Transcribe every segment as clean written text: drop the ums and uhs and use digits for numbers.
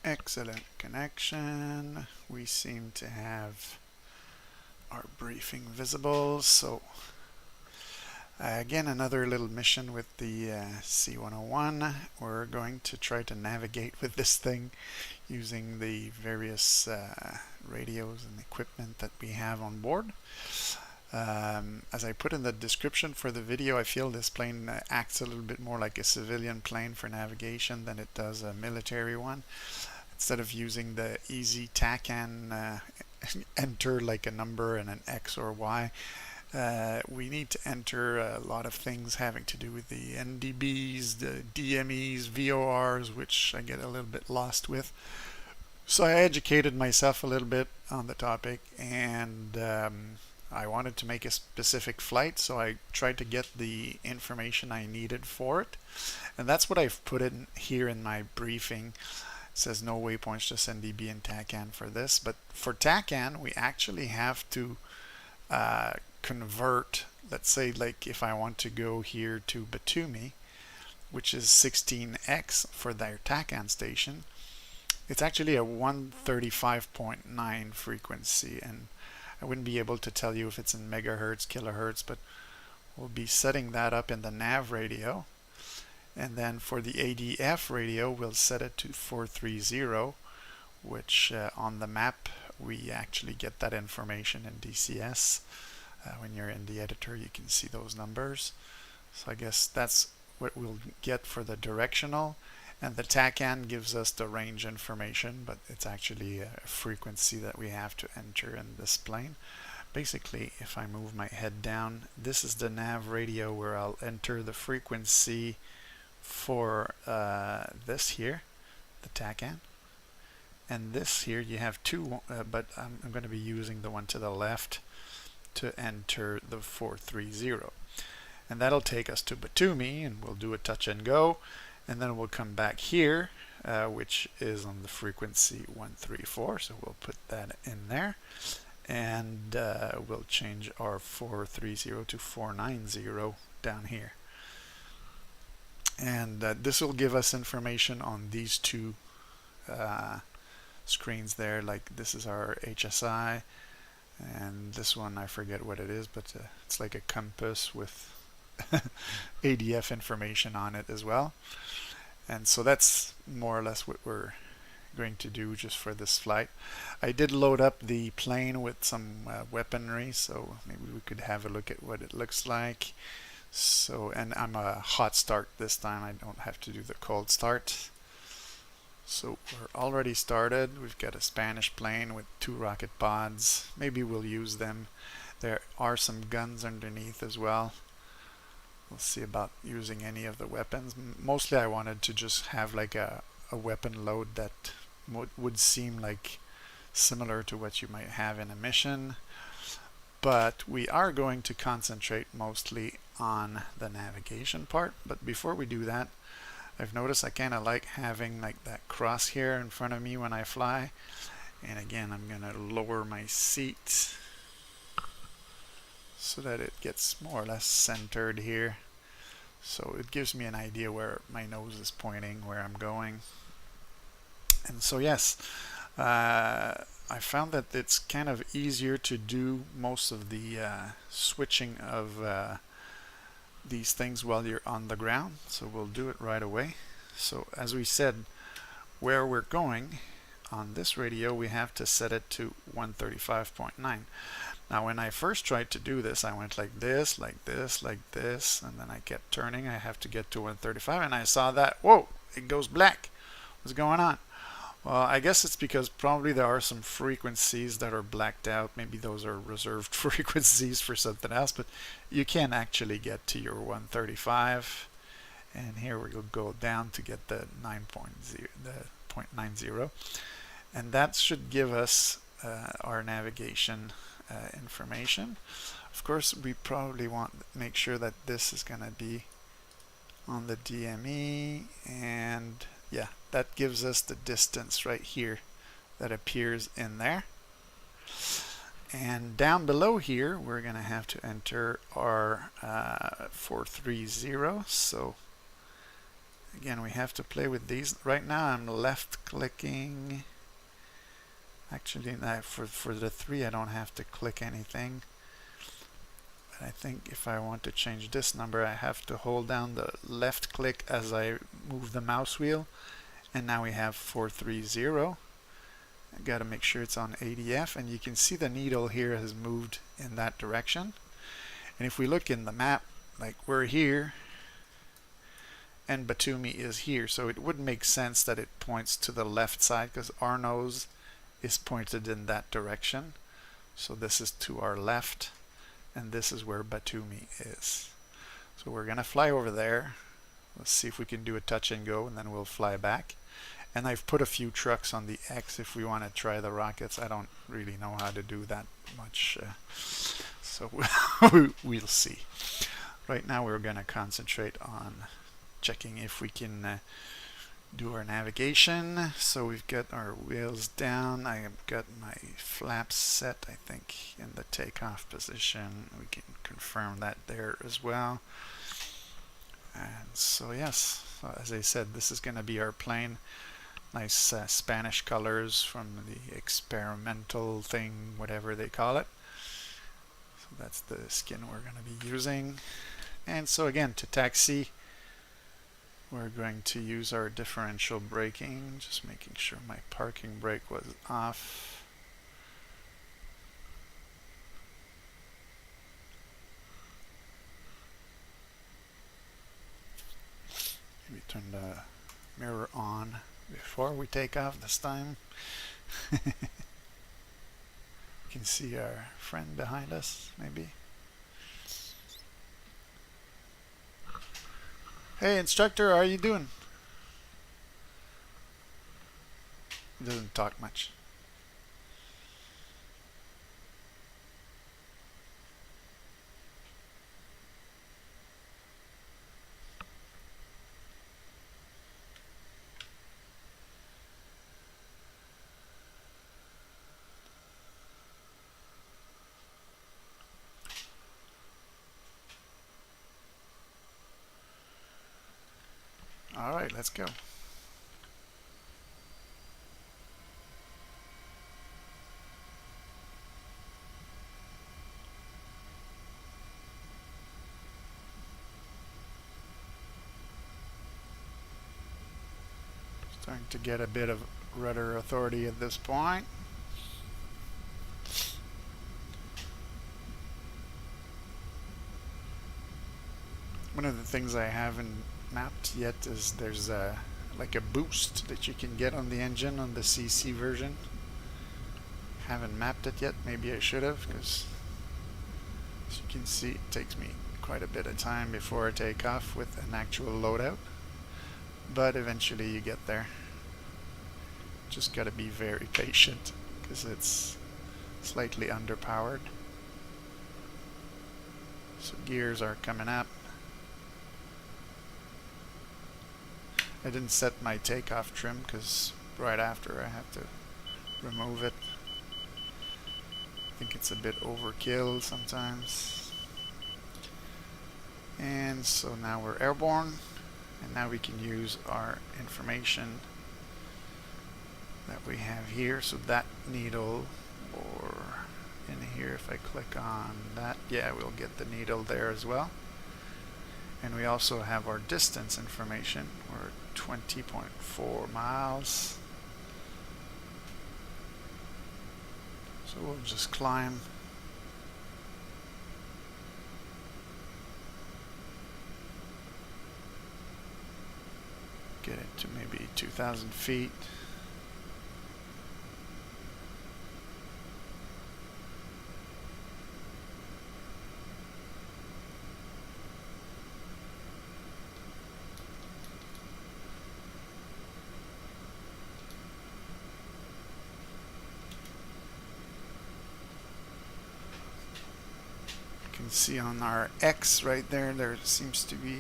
Excellent connection. We seem to have our briefing visible. So again, another little mission with the C-101. We're going to try to navigate with this thing using the various radios and equipment that we have on board. As I put in the description for the video, I feel this plane acts a little bit more like a civilian plane for navigation than it does a military one. Instead of using the easy TACAN enter like a number and an X or Y, we need to enter a lot of things having to do with the NDBs, the DMEs, VORs, which I get a little bit lost with. So I educated myself a little bit on the topic, and I wanted to make a specific flight, so I tried to get the information I needed for it. And that's what I've put in here in my briefing. It says no waypoints, just NDB and TACAN for this. But for TACAN, we actually have to convert, let's say, like if I want to go here to Batumi, which is 16x for their TACAN station, it's actually a 135.9 frequency, and I wouldn't be able to tell you if it's in megahertz, kilohertz, but we'll be setting that up in the nav radio. And then for the ADF radio, we'll set it to 430, which on the map, we actually get that information in DCS. When you're in the editor, you can see those numbers. So I guess that's what we'll get for the directional. And the TACAN gives us the range information, but it's actually a frequency that we have to enter in this plane. Basically, if I move my head down, this is the nav radio where I'll enter the frequency for this here, the TACAN. And this here, you have two, but I'm going to be using the one to the left to enter the 430. And that'll take us to Batumi, and we'll do a touch and go. And then we'll come back here, which is on the frequency 134. So we'll put that in there. And we'll change our 430 to 490 down here. And this will give us information on these two screens there. Like this is our HSI. And this one, I forget what it is, but it's like a compass with ADF information on it as well. And so that's more or less what we're going to do just for this flight. I did load up the plane with some weaponry, so maybe we could have a look at what it looks like. So, and I'm a hot start this time. I don't have to do the cold start. So we're already started. We've got a Spanish plane with 2 rocket pods. Maybe we'll use them. There are some guns underneath as well. We'll see about using any of the weapons. Mostly I wanted to just have like a weapon load that would seem like similar to what you might have in a mission. But we are going to concentrate mostly on the navigation part. But before we do that, I've noticed I kind of like having like that crosshair in front of me when I fly. And again, I'm going to lower my seat so that it gets more or less centered here. So it gives me an idea where my nose is pointing, where I'm going. And so yes, I found that it's kind of easier to do most of the switching of these things while you're on the ground. So we'll do it right away. So as we said, where we're going on this radio, we have to set it to 135.9. Now when I first tried to do this, I went like this, like this, like this, and then I kept turning. I have to get to 135, and I saw that, whoa, it goes black. What's going on? Well, I guess it's because probably there are some frequencies that are blacked out. Maybe those are reserved frequencies for something else, but you can actually get to your 135. And here we'll go down to get the 0.90. And that should give us our navigation information. Of course, we probably want to make sure that this is going to be on the DME, and yeah, that gives us the distance right here that appears in there. And down below here, we're going to have to enter our 430. So Again, we have to play with these. Right now I'm left clicking. Actually, for the 3 I don't have to click anything. But I think if I want to change this number, I have to hold down the left click as I move the mouse wheel. And now we have 430. I got to make sure it's on ADF, and you can see the needle here has moved in that direction. And if we look in the map, like we're here and Batumi is here, so it would make sense that it points to the left side because our nose is pointed in that direction. So this is to our left, and this is where Batumi is. So we're gonna fly over there. Let's see if we can do a touch and go, and then we'll fly back. And I've put a few trucks on the X if we want to try the rockets. I don't really know how to do that much, so we'll see. Right now we're going to concentrate on checking if we can do our navigation. So we've got our wheels down. I have got my flaps set, I think, in the takeoff position. We can confirm that there as well. And so yes, as I said, this is going to be our plane. Nice Spanish colors from the experimental thing, whatever they call it. So that's the skin we're going to be using. And so again, to taxi, we're going to use our differential braking, just making sure my parking brake was off. Maybe turn the mirror on before we take off this time. You can see our friend behind us, maybe. Hey instructor, how are you doing? He doesn't talk much. All right, let's go. Starting to get a bit of rudder authority at this point. One of the things I haven't mapped yet is there's like a boost that you can get on the engine on the CC version. Haven't mapped it yet. Maybe I should have, because as you can see it takes me quite a bit of time before I take off with an actual loadout, but eventually you get there. Just gotta be very patient because it's slightly underpowered. So gears are coming up. I didn't set my takeoff trim because right after I have to remove it. I think it's a bit overkill sometimes. And so now we're airborne, and now we can use our information that we have here. So that needle, or in here, if I click on that, yeah, we'll get the needle there as well. And we also have our distance information. We're 20.4 miles. So we'll just climb. Get it to maybe 2,000 feet. Can see on our X right there, there seems to be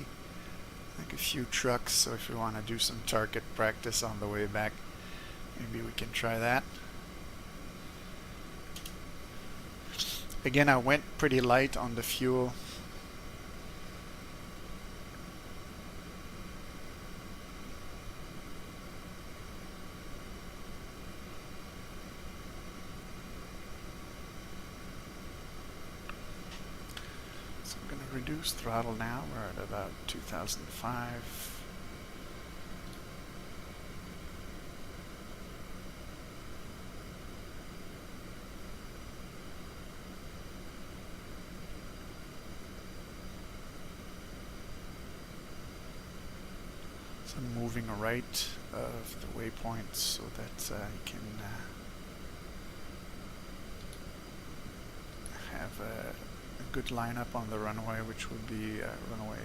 like a few trucks, so if we want to do some target practice on the way back, maybe we can try that. Again, I went pretty light on the fuel. reduce throttle now. We're at about 2005. So I'm moving right of the waypoint so that you can have a good lineup on the runway, which would be runway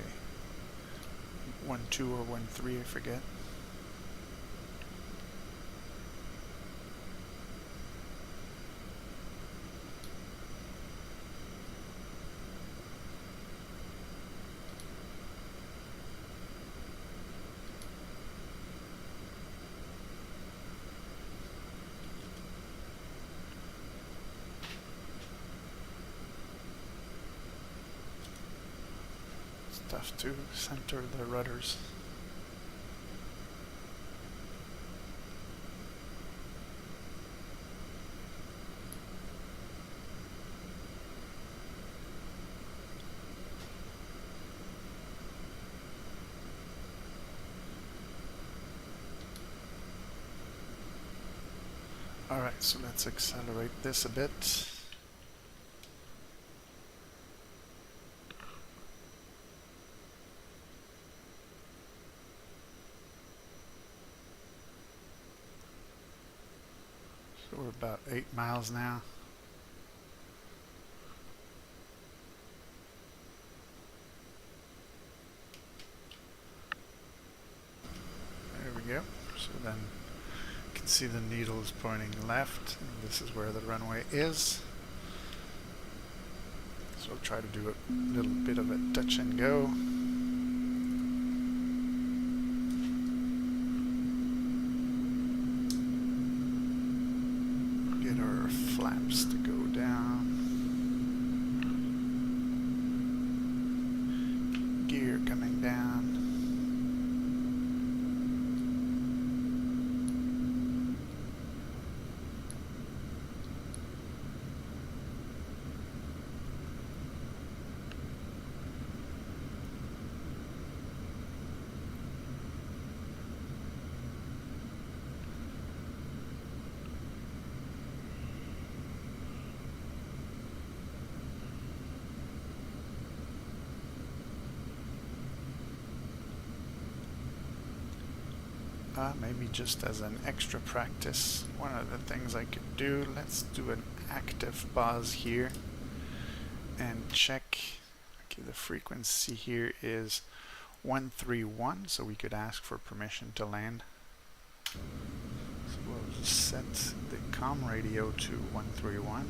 12 or 13, I forget. Tough to center the rudders. Alright, so let's accelerate this a bit. So we're about 8 miles now. There we go. So then you can see the needle is pointing left, and this is where the runway is. So I'll try to do a little bit of a touch and go. Get our flaps to go down. Gear coming down. Maybe just as an extra practice, one of the things I could do, let's do an active pause here and check. Okay, the frequency here is 131, so we could ask for permission to land. So we'll set the comm radio to 131.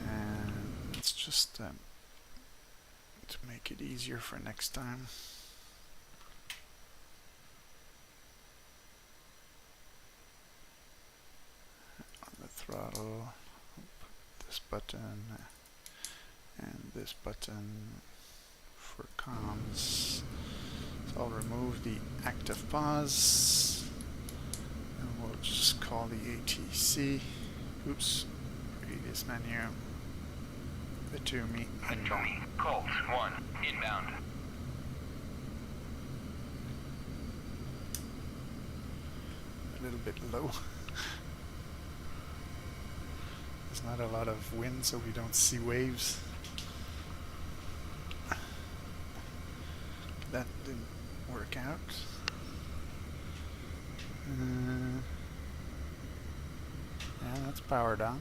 And let's just to make it easier for next time. On the throttle, put this button and this button for comms. So I'll remove the active pause and we'll just call the ATC. Oops, previous menu. Batumi inbound. Colt 1 inbound. A little bit low. There's not a lot of wind, so we don't see waves. That didn't work out. Yeah, that's powered on.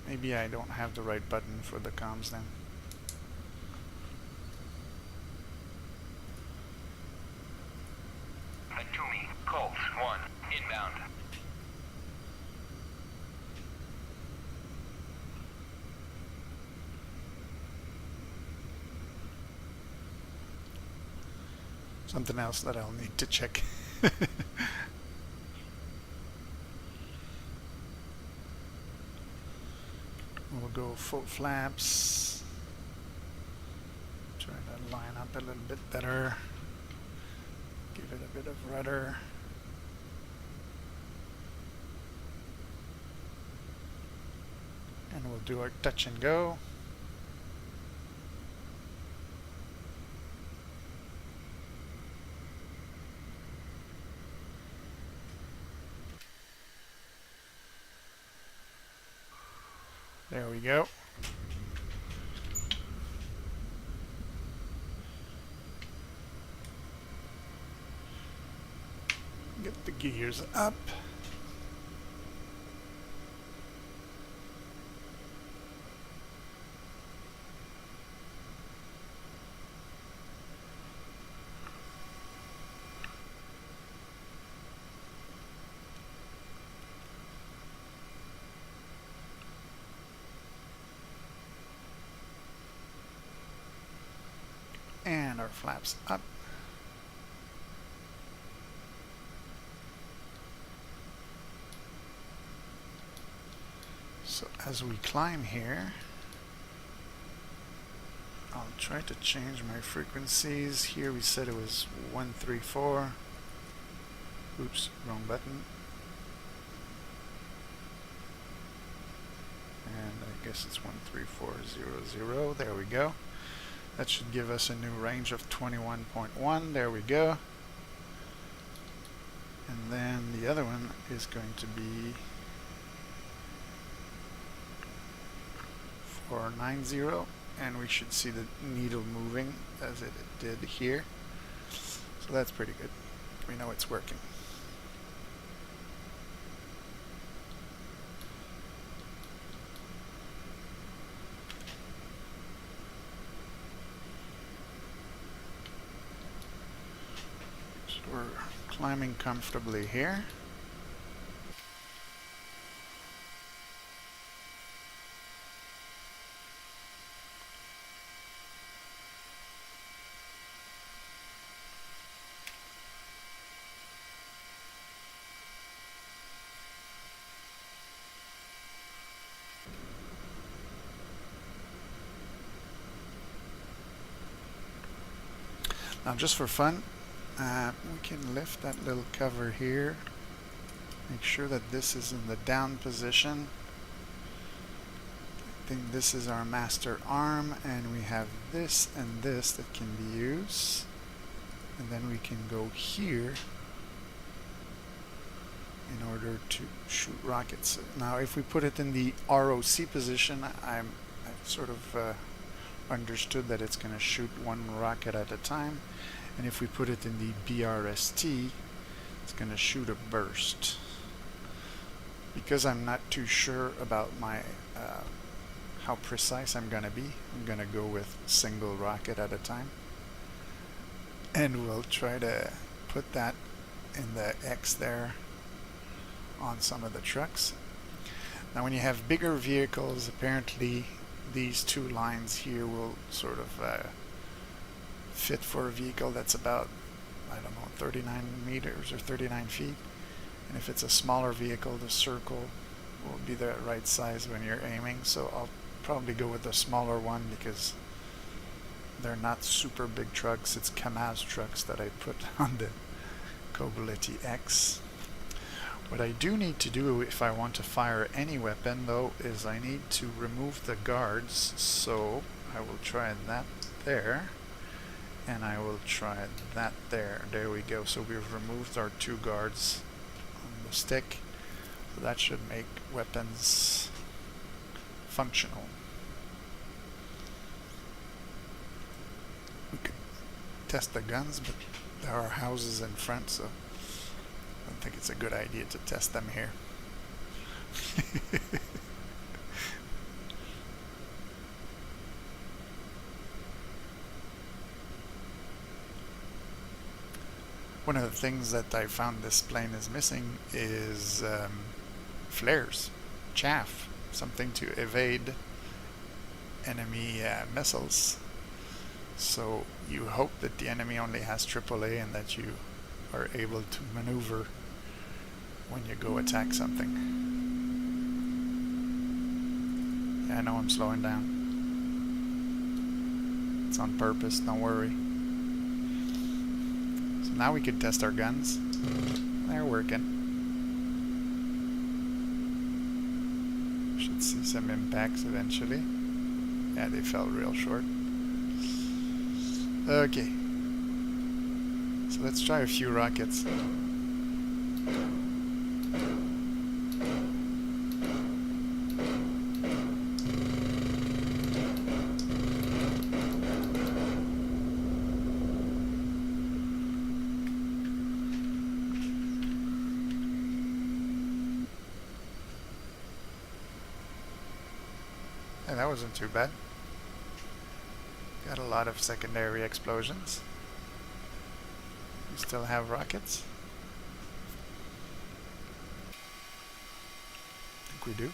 Maybe I don't have the right button for the comms then. Batumi, Colt 1, inbound. Something else that I'll need to check. We'll go full flaps. Try to line up a little bit better. Give it a bit of rudder. And we'll do our touch and go. There we go. Get the gears up. And our flaps up. So as we climb here, I'll try to change my frequencies. Here we said it was 134. Oops, wrong button. And I guess it's 13400. There we go. That should give us a new range of 21.1. There we go. And then the other one is going to be 490, and we should see the needle moving as it did here. So that's pretty good. We know it's working. So we're climbing comfortably here. Now just for fun, we can lift that little cover here, make sure that this is in the down position. I think this is our master arm, and we have this and this that can be used, and then we can go here in order to shoot rockets. Now if we put it in the ROC position, I've sort of understood that it's going to shoot one rocket at a time, and if we put it in the BRST, it's going to shoot a burst. Because I'm not too sure about my how precise I'm going to be, I'm going to go with single rocket at a time, and we'll try to put that in the X there on some of the trucks. Now when you have bigger vehicles, apparently these two lines here will sort of fit for a vehicle that's about, I don't know, 39 meters or 39 feet. And if it's a smaller vehicle, the circle will be the right size when you're aiming. So I'll probably go with the smaller one because they're not super big trucks. It's Kamaz trucks that I put on the Kobuleti X. What I do need to do if I want to fire any weapon though is I need to remove the guards, so I will try that there, and I will try that there. There we go. So we've removed our two guards on the stick, so that should make weapons functional. We could test the guns, but there are houses in front, so I don't think it's a good idea to test them here. One of the things that I found this plane is missing is flares, chaff, something to evade enemy missiles. So you hope that the enemy only has AAA and that you are able to maneuver when you go attack something. Yeah, I know I'm slowing down. It's on purpose, don't worry. So now we can test our guns. They're working. Should Let's see some impacts eventually. Yeah, they fell real short. Okay. So let's try a few rockets. And that wasn't too bad. Got a lot of secondary explosions. We still have rockets. I think we do.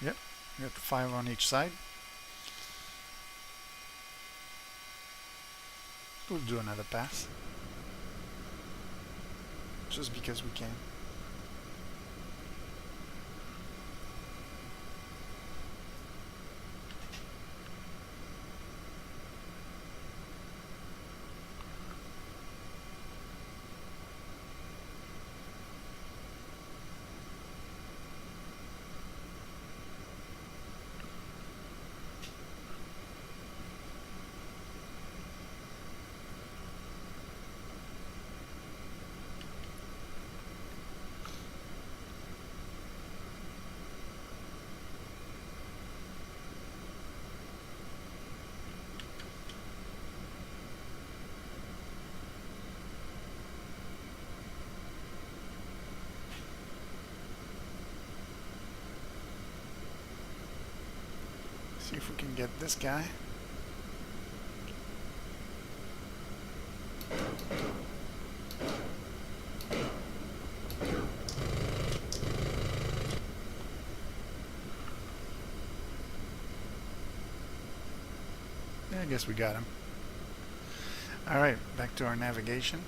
Yep, we got 5 on each side. We'll do another pass. Just because we can. See if we can get this guy. Yeah, I guess we got him. Alright, back to our navigation.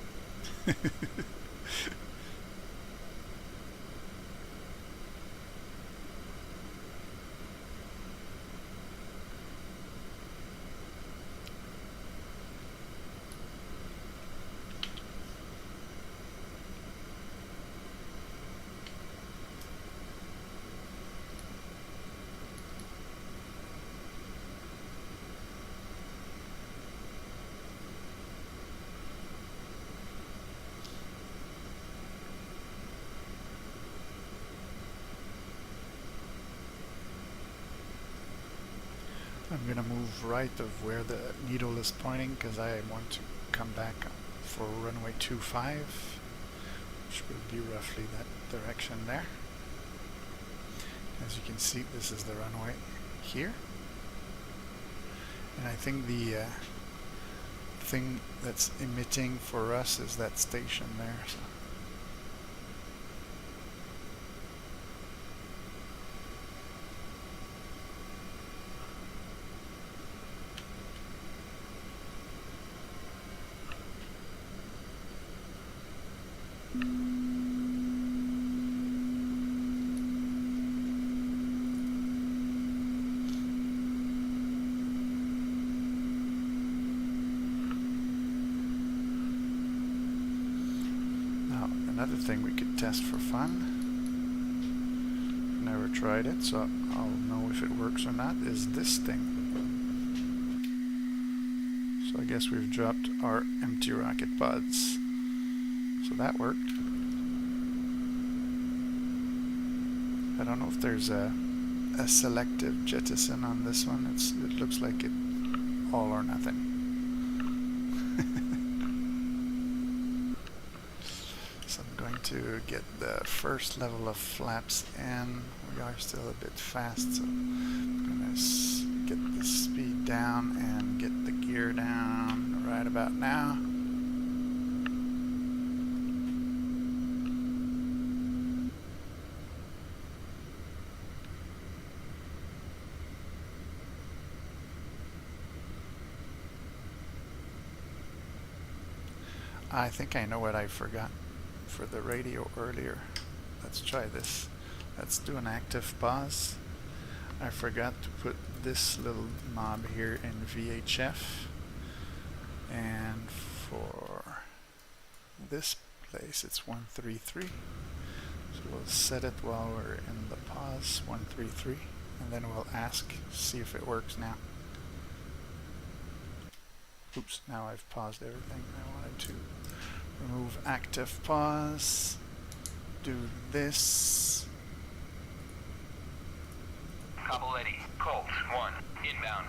I'm gonna move right of where the needle is pointing because I want to come back for runway 25, which will be roughly that direction there. As you can see, this is the runway here, and I think the thing that's emitting for us is that station there. So. Another thing we could test for fun, never tried it, so I'll know if it works or not, is this thing. So I guess we've dropped our empty rocket pods. So that worked. I don't know if there's a selective jettison on this one. It looks like it all or nothing. To get the first level of flaps in. We are still a bit fast, so I'm gonna get the speed down and get the gear down right about now. I think I know what I forgot for the radio earlier. Let's try this. Let's do an active pause. I forgot to put this little knob here in VHF, and for this place it's 133, So we'll set it while we're in the pause, 133, and then we'll ask, see if it works now. Oops, now I've paused everything. I wanted to remove active pause, do this. Kobuleti, Colt 1, inbound.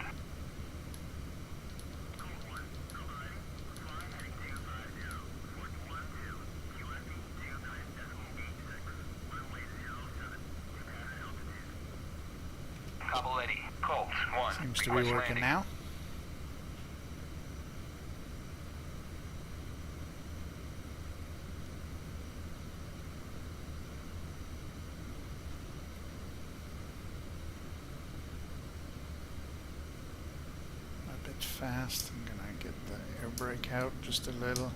Kobuleti, Colt 1. Seems to be working landing. now. A bit fast. I'm gonna get the air brake out just a little.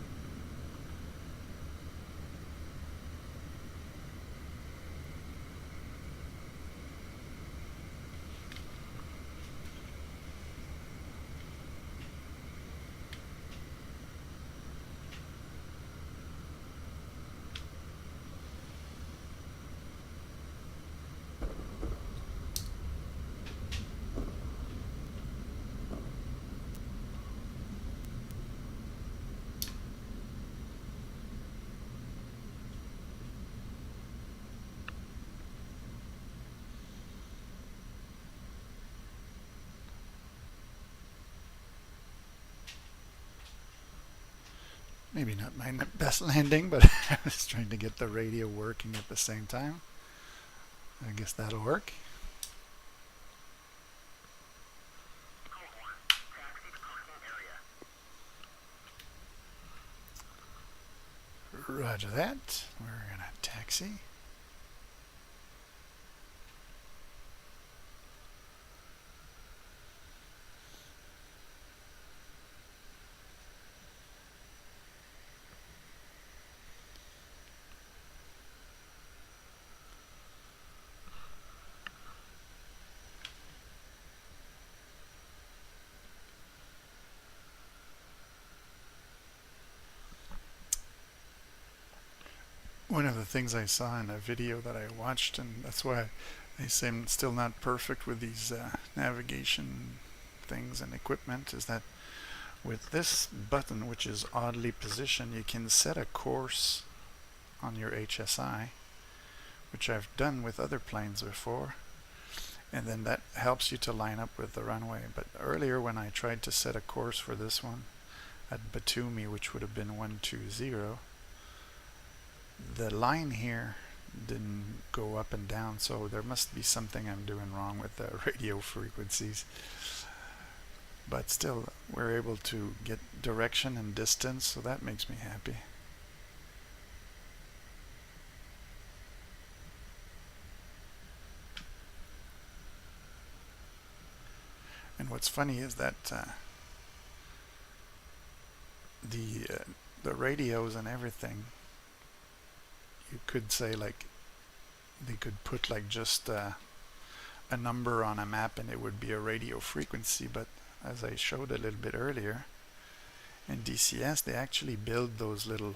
Maybe not my best landing, but I was trying to get the radio working at the same time. I guess that'll work. Roger that. We're gonna taxi. One of the things I saw in a video that I watched, and that's why I say I'm still not perfect with these navigation things and equipment, is that with this button, which is oddly positioned, you can set a course on your HSI, which I've done with other planes before, and then that helps you to line up with the runway. But earlier when I tried to set a course for this one at Batumi, which would have been 120, the line here didn't go up and down, so there must be something I'm doing wrong with the radio frequencies. But still, we're able to get direction and distance, so that makes me happy. And what's funny is that the radios and everything, you could say, like, they could put like just a number on a map and it would be a radio frequency, but as I showed a little bit earlier, in DCS they actually build those little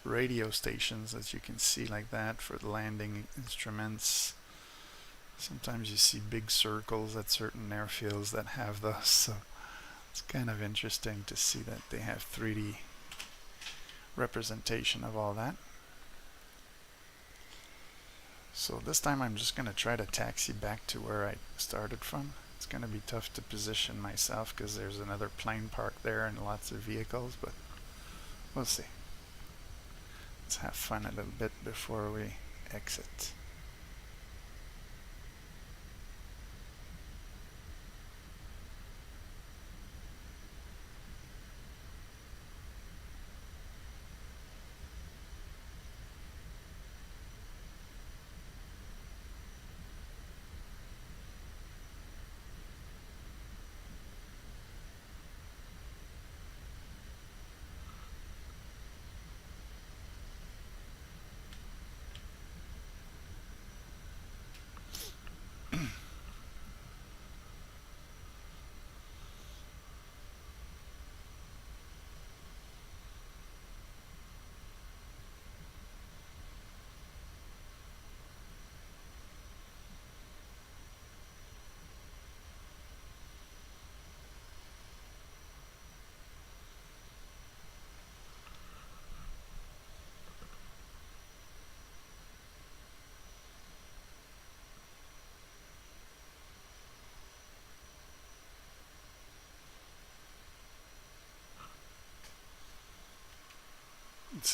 radio stations, as you can see, like that, for the landing instruments. Sometimes you see big circles at certain airfields that have those, so it's kind of interesting to see that they have 3D representation of all that. So this time I'm just going to try to taxi back to where I started from. It's going to be tough to position myself because there's another plane parked there and lots of vehicles, but we'll see. Let's have fun a little bit before we exit.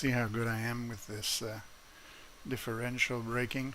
See how good I am with this differential braking.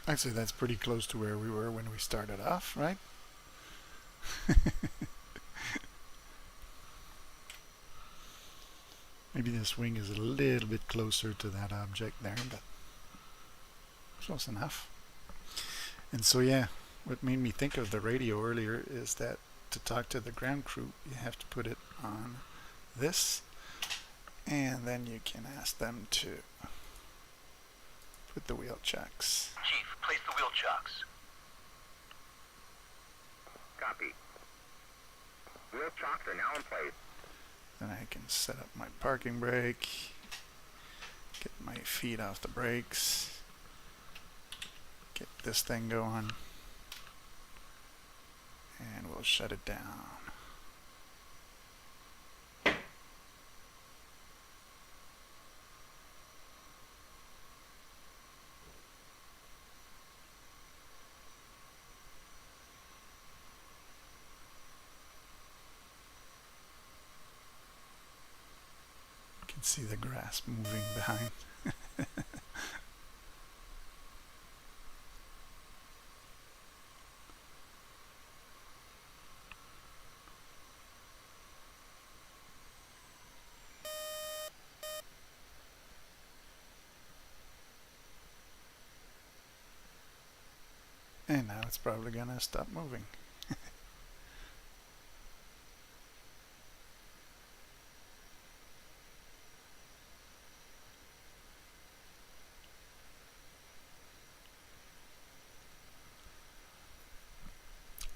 Actually, that's pretty close to where we were when we started off, right? Maybe this wing is a little bit closer to that object there, but close enough. And so yeah, what made me think of the radio earlier is that to talk to the ground crew, you have to put it on this, and then you can ask them to put the wheel chocks. Chief, place the wheel chocks. Copy. Wheel chocks are now in place. Then I can set up my parking brake, get my feet off the brakes, get this thing going, and we'll shut it down. You can see the grass moving behind. And now it's probably gonna stop moving.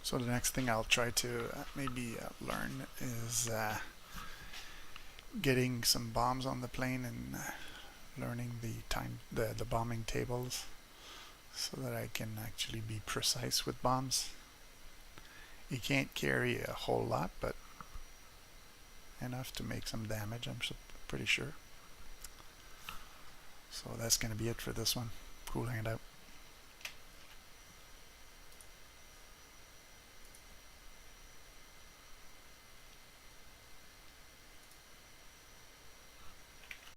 So the next thing I'll try to maybe learn is getting some bombs on the plane and learning the bombing tables, so that I can actually be precise with bombs. You can't carry a whole lot, but enough to make some damage, I'm pretty sure. So that's going to be it for this one. Cooling it out.